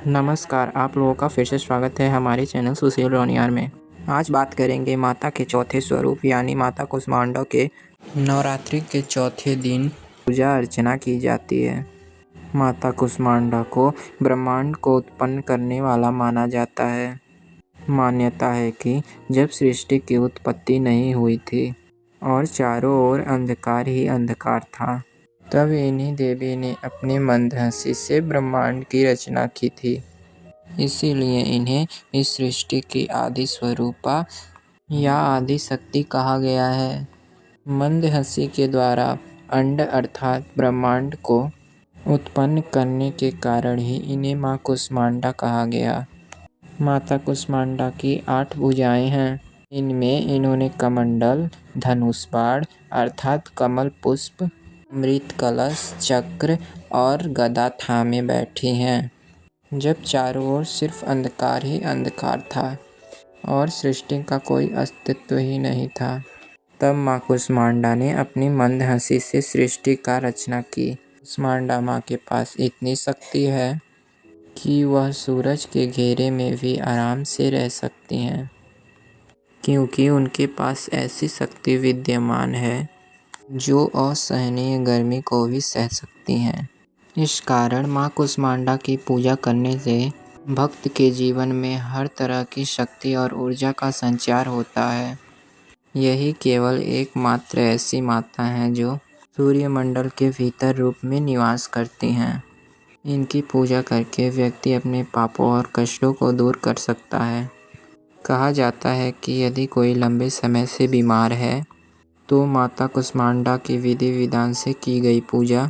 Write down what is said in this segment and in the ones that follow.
नमस्कार, आप लोगों का फिर से स्वागत है हमारे चैनल सुशील रोनियार में। आज बात करेंगे माता के चौथे स्वरूप यानी माता कूष्मांडा के। नवरात्रि के चौथे दिन पूजा अर्चना की जाती है। माता कूष्मांडा को ब्रह्मांड को उत्पन्न करने वाला माना जाता है। मान्यता है कि जब सृष्टि की उत्पत्ति नहीं हुई थी और चारों ओर अंधकार ही अंधकार था, तब इन्हीं देवी ने अपनी मंद हंसी से ब्रह्मांड की रचना की थी। इसीलिए इन्हें इस सृष्टि की आदि स्वरूपा या आदि शक्ति कहा गया है। मंद हंसी के द्वारा अंड अर्थात ब्रह्मांड को उत्पन्न करने के कारण ही इन्हें माँ कूष्मांडा कहा गया। माता कूष्मांडा की 8 भुजाएं हैं। इनमें इन्होंने कमंडल, धनुष बाण अर्थात कमल पुष्प, अमृत कलश, चक्र और गदा थामे बैठी हैं। जब चारों ओर सिर्फ अंधकार ही अंधकार था और सृष्टि का कोई अस्तित्व ही नहीं था, तब माँ कूष्मांडा ने अपनी मंद हंसी से सृष्टि का रचना की। कूष्मांडा माँ के पास इतनी शक्ति है कि वह सूरज के घेरे में भी आराम से रह सकती हैं, क्योंकि उनके पास ऐसी शक्ति विद्यमान है जो असहनीय गर्मी को भी सह सकती हैं। इस कारण माँ कूष्मांडा की पूजा करने से भक्त के जीवन में हर तरह की शक्ति और ऊर्जा का संचार होता है। यही केवल एकमात्र ऐसी माता हैं जो सूर्यमंडल के भीतर रूप में निवास करती हैं। इनकी पूजा करके व्यक्ति अपने पापों और कष्टों को दूर कर सकता है। कहा जाता है कि यदि कोई लंबे समय से बीमार है तो माता कूष्मांडा की विधि विधान से की गई पूजा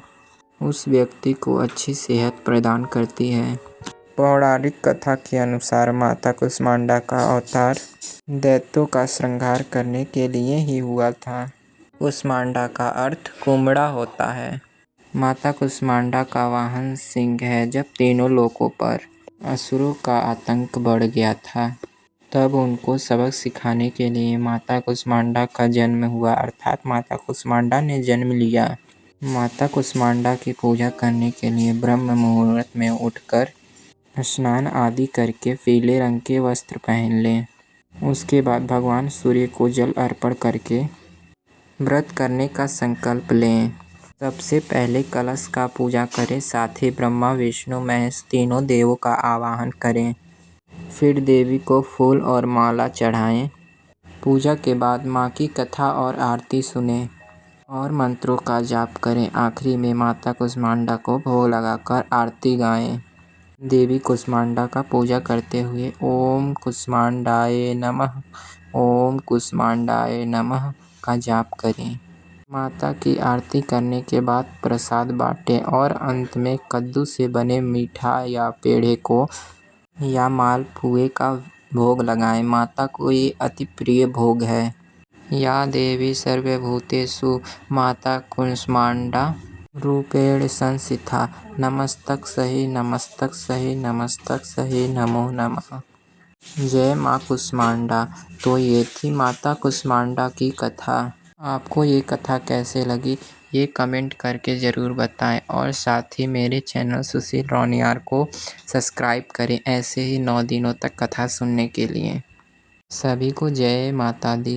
उस व्यक्ति को अच्छी सेहत प्रदान करती है। पौराणिक कथा के अनुसार माता कूष्मांडा का अवतार दैत्यों का संहार करने के लिए ही हुआ था। कूष्मांडा का अर्थ कुम्हड़ा होता है। माता कूष्मांडा का वाहन सिंह है। जब तीनों लोकों पर असुरों का आतंक बढ़ गया था, तब उनको सबक सिखाने के लिए माता कूष्मांडा का जन्म हुआ अर्थात माता कूष्मांडा ने जन्म लिया। माता कूष्मांडा की पूजा करने के लिए ब्रह्म मुहूर्त में उठकर स्नान आदि करके पीले रंग के वस्त्र पहन लें। उसके बाद भगवान सूर्य को जल अर्पण करके व्रत करने का संकल्प लें। सबसे पहले कलश का पूजा करें, साथ ही ब्रह्मा विष्णु महेश तीनों देवों का आवाहन करें। फिर देवी को फूल और माला चढ़ाएं। पूजा के बाद माँ की कथा और आरती सुनें और मंत्रों का जाप करें। आखिरी में माता कूष्मांडा को भोग लगाकर आरती गाएं। देवी कूष्मांडा का पूजा करते हुए ओम कूष्मांडाय नमः, ओम कूष्मांडाय नमः का जाप करें। माता की आरती करने के बाद प्रसाद बांटें और अंत में कद्दू से बने मीठा या पेड़े को या मालपुए का भोग लगाएं। माता को ये अति प्रिय भोग है। या देवी सर्वभूतेषु माता कूष्मांडा रूपेण संस्थिता नमस्तस्यै नमस्तस्यै नमस्तस्यै नमो नमः। जय माँ कूष्मांडा। तो ये थी माता कूष्मांडा की कथा। आपको ये कथा कैसे लगी ये कमेंट करके ज़रूर बताएं और साथ ही मेरे चैनल सुशील रोनियार को सब्सक्राइब करें ऐसे ही 9 दिनों तक कथा सुनने के लिए। सभी को जय माता दी।